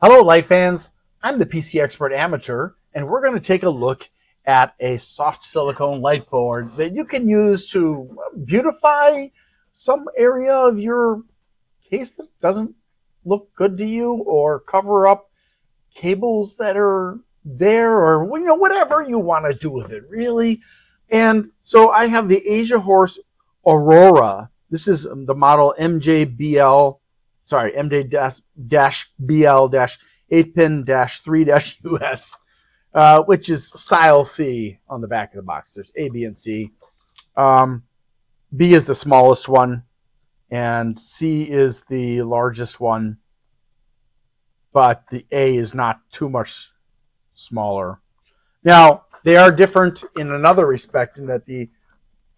Hello, light fans. I'm the PC Expert Amateur, and we're going to take a look at a soft silicone light board that you can use to beautify some area of your case that doesn't look good to you, or cover up cables that are there, or whatever you want to do with it, really. And so I have the AsiaHorse Aurora. This is the model MJ-BL-8PIN-3-US, which is style C on the back of the box. There's A, B, and C. B is the smallest one, and C is the largest one, but the A is not too much smaller. Now, they are different in another respect, in that the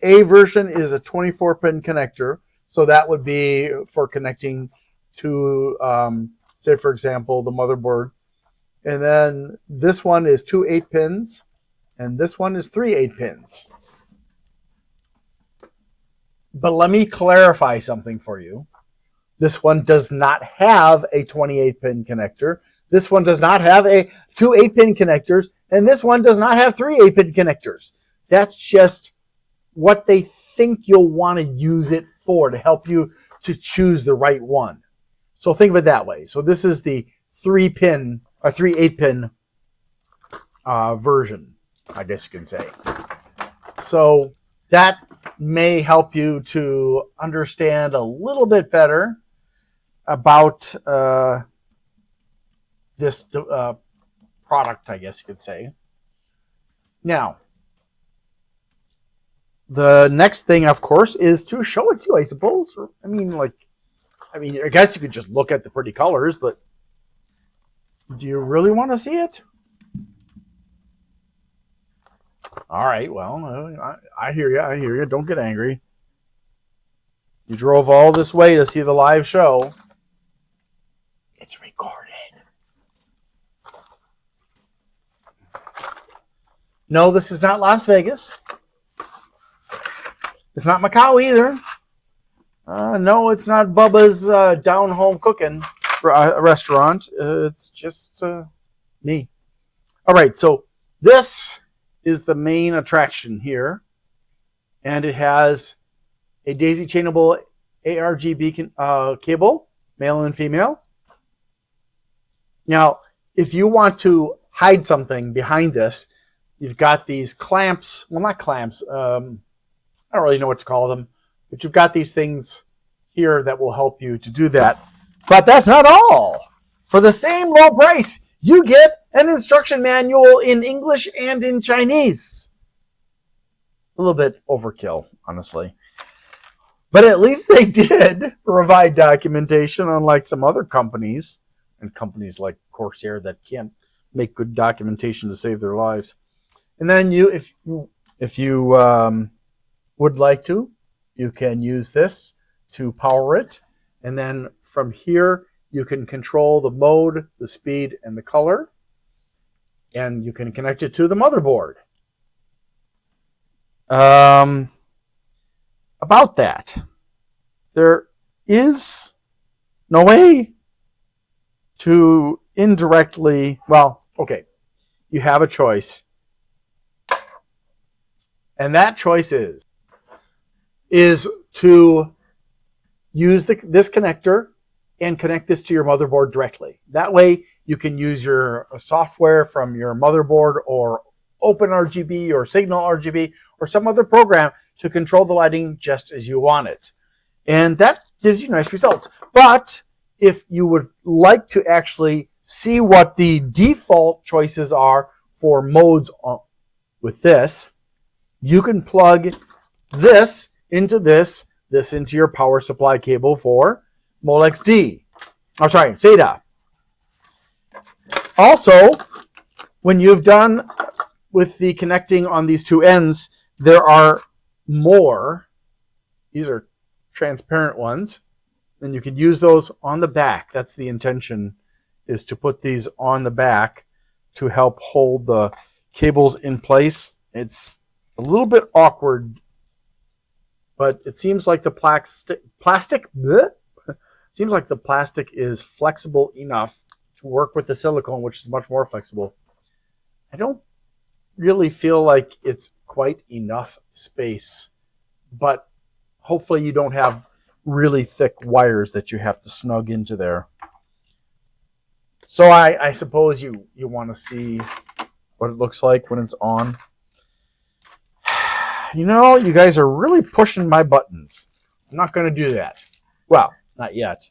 A version is a 24-pin connector, so that would be for connecting to, say, for example, the motherboard. And then this one is 2 8-pins, and this one is 3 8-pins. But let me clarify something for you. This one does not have a 28-pin connector. This one does not have a 2 8-pin connectors, and this one does not have 3 8-pin connectors. That's just what they think you'll want to use it for, to help you to choose the right one. So think of it that way. So this is the 3-pin or 3 8-pin version, I guess you can say. So that may help you to understand a little bit better about this product, I guess you could say. Now, the next thing, of course, is to show it to you, I suppose. I guess you could just look at the pretty colors, but do you really want to see it? All right, well, I hear you. I hear you. Don't get angry. You drove all this way to see the live show. It's recorded. No, this is not Las Vegas. It's not Macau either. No, it's not Bubba's Down Home Cooking restaurant. It's just me. All right, so this is the main attraction here, and it has a daisy chainable ARGB cable, male and female. Now, if you want to hide something behind this, you've got these clamps. Well, not clamps. I don't really know what to call them, but you've got these things here that will help you to do that. But that's not all. For the same low price, you get an instruction manual in English and in Chinese. A little bit overkill, honestly. But at least they did provide documentation, unlike some other companies, and companies like Corsair that can't make good documentation to save their lives. And then if you would like to, you can use this to power it, and then from here you can control the mode, the speed, and the color, and you can connect it to the motherboard. About that, there is no way to indirectly, well, okay, you have a choice, and that choice is to use this connector and connect this to your motherboard directly. That way you can use your software from your motherboard, or Open RGB or Signal RGB or some other program to control the lighting just as you want it. And that gives you nice results. But if you would like to actually see what the default choices are for modes with this, you can plug this into this into your power supply cable for Molex D. Oh, sorry, SATA. Also, when you've done with the connecting on these two ends, there are more. These are transparent ones, and you can use those on the back. That's the intention, is to put these on the back to help hold the cables in place. It's a little bit awkward, but it seems like the plastic seems like the plastic is flexible enough to work with the silicone, which is much more flexible. I don't really feel like it's quite enough space, but hopefully you don't have really thick wires that you have to snug into there. So I suppose you want to see what it looks like when it's on. You know, you guys are really pushing my buttons. I'm not going to do that. Well, not yet.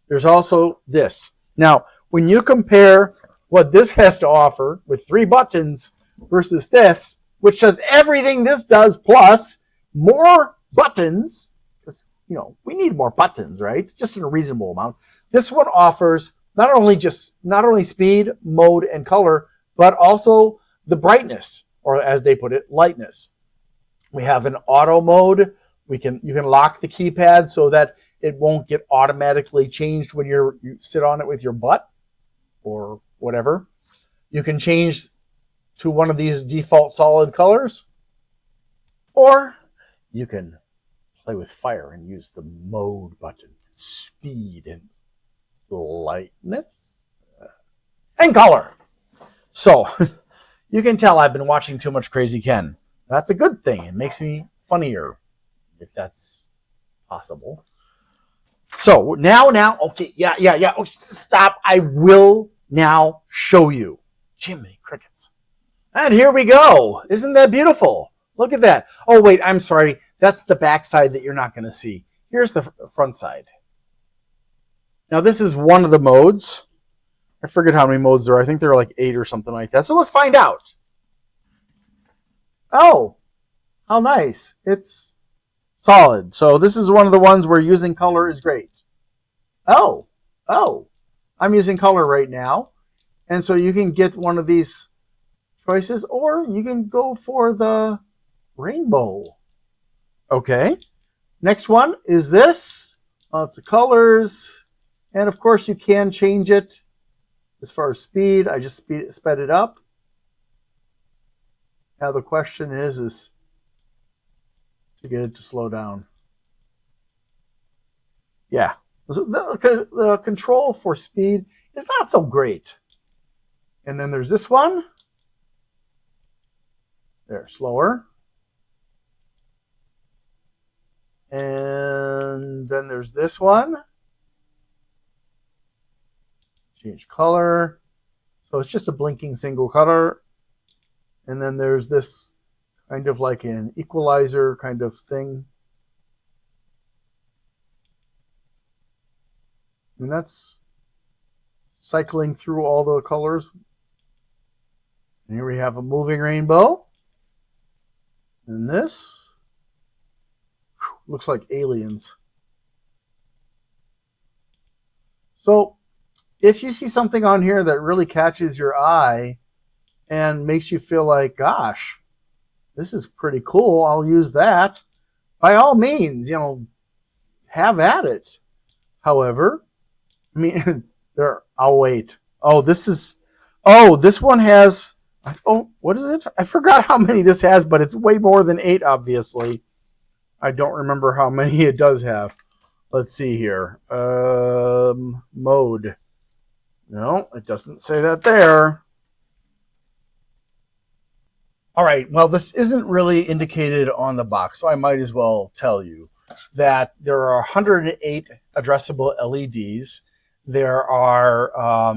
There's also this. Now, when you compare what this has to offer with 3 buttons versus this, which does everything this does plus more buttons, because, you know, we need more buttons, right? Just in a reasonable amount. This one offers not only speed, mode, and color, but also the brightness, or as they put it, lightness. We have an auto mode. You can lock the keypad so that it won't get automatically changed when you sit on it with your butt or whatever. You can change to one of these default solid colors, or you can play with fire and use the mode button, speed and lightness and color. So you can tell I've been watching too much Crazy Ken. That's a good thing. It makes me funnier, if that's possible. So now, okay, yeah. Oh, stop. I will now show you. Jiminy crickets. And here we go. Isn't that beautiful? Look at that. Oh, wait, I'm sorry. That's the back side that you're not going to see. Here's the front side. Now, this is one of the modes. I forget how many modes there are. I think there are like 8 or something like that. So let's find out. Oh, how nice. It's solid. So this is one of the ones where using color is great. Oh, I'm using color right now. And so you can get one of these choices, or you can go for the rainbow. Okay. Next one is this. Lots of colors. And of course you can change it as far as speed. I just sped it up. Now the question is to get it to slow down. Yeah, the control for speed is not so great. And then there's this one. There, slower. And then there's this one. Change color. So it's just a blinking single color. And then there's this kind of like an equalizer kind of thing. And that's cycling through all the colors. And here we have a moving rainbow. And this looks like aliens. So if you see something on here that really catches your eye and makes you feel like, gosh, this is pretty cool, I'll use that. By all means, you know, have at it. However, I mean, I'll wait. This one has, what is it? I forgot how many this has, but it's way more than 8, obviously. I don't remember how many it does have. Let's see here. Mode. No, it doesn't say that there. All right, well, this isn't really indicated on the box, so I might as well tell you that there are 108 addressable LEDs. There are,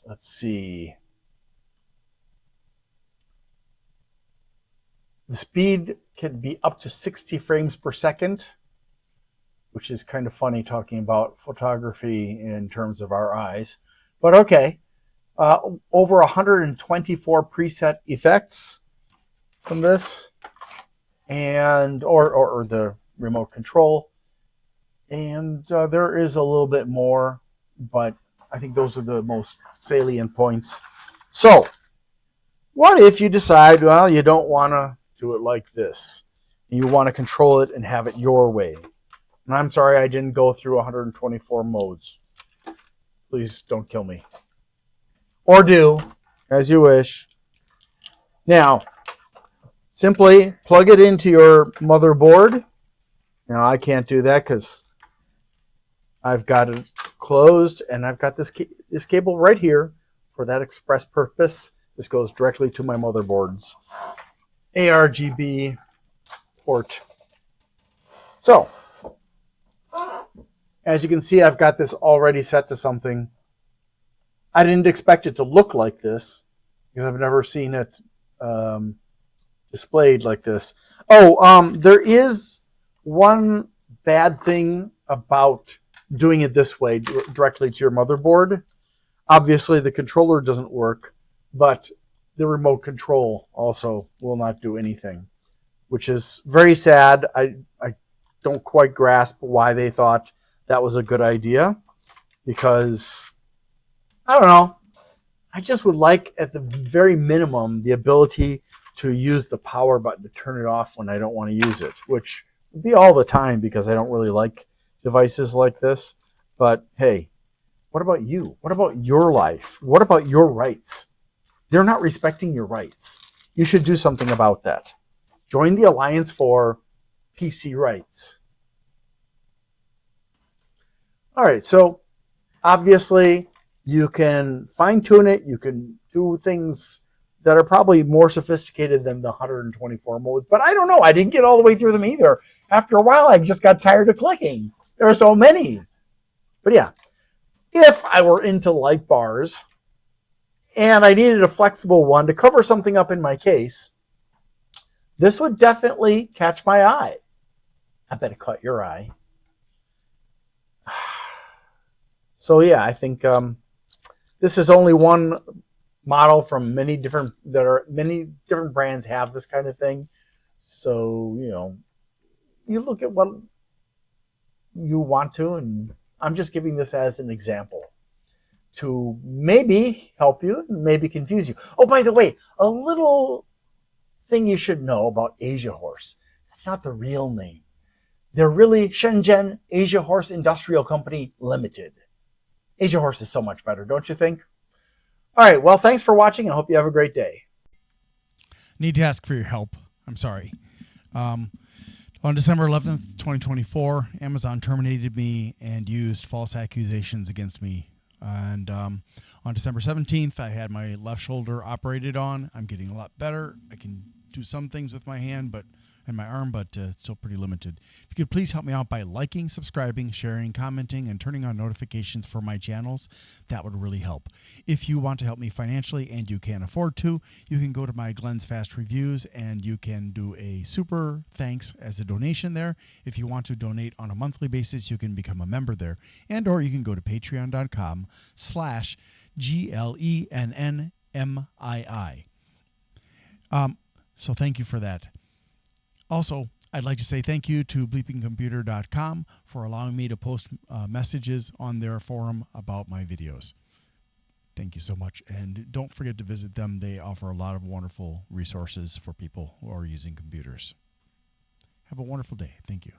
let's see, the speed can be up to 60 frames per second, which is kind of funny talking about photography in terms of our eyes. But okay. Over 124 preset effects from this, and or the remote control, and there is a little bit more, but I think those are the most salient points. So, what if you decide, well, you don't want to do it like this, you want to control it and have it your way? And I'm sorry I didn't go through 124 modes. Please don't kill me. Or do, as you wish. Now, simply plug it into your motherboard. Now, I can't do that because I've got it closed, and I've got this cable right here for that express purpose. This goes directly to my motherboard's ARGB port. So, as you can see, I've got this already set to something. I didn't expect it to look like this because I've never seen it displayed like this. Oh, there is one bad thing about doing it this way, directly to your motherboard. Obviously, the controller doesn't work, but the remote control also will not do anything, which is very sad. I don't quite grasp why they thought that was a good idea, because, I don't know, I just would like, at the very minimum, the ability to use the power button to turn it off when I don't want to use it, which would be all the time because I don't really like devices like this. But hey, what about you? What about your life? What about your rights? They're not respecting your rights. You should do something about that. Join the Alliance for PC Rights. All right, so obviously you can fine-tune it. You can do things that are probably more sophisticated than the 124 modes. But I don't know. I didn't get all the way through them either. After a while, I just got tired of clicking. There are so many. But yeah, if I were into light bars and I needed a flexible one to cover something up in my case, this would definitely catch my eye. I bet it caught your eye. So yeah, I think this is only one model from many different brands have this kind of thing. So, you know, you look at what you want to, and I'm just giving this as an example to maybe help you, maybe confuse you. Oh, by the way, a little thing you should know about AsiaHorse. That's not the real name. They're really Shenzhen AsiaHorse Industrial Company Limited. AsiaHorse is so much better, don't you think? All right, well, thanks for watching. I hope you have a great day. Need to ask for your help. I'm sorry. On December 11th, 2024, Amazon terminated me and used false accusations against me. And on December 17th, I had my left shoulder operated on. I'm getting a lot better. I can do some things with my hand and my arm, but it's still pretty limited. If you could please help me out by liking, subscribing, sharing, commenting, and turning on notifications for my channels, that would really help. If you want to help me financially and you can afford to, you can go to my Glenn's Fast Reviews and you can do a super thanks as a donation there. If you want to donate on a monthly basis, you can become a member there. And or you can go to patreon.com/GLENNMII. So thank you for that. Also, I'd like to say thank you to bleepingcomputer.com for allowing me to post messages on their forum about my videos. Thank you so much. And don't forget to visit them. They offer a lot of wonderful resources for people who are using computers. Have a wonderful day. Thank you.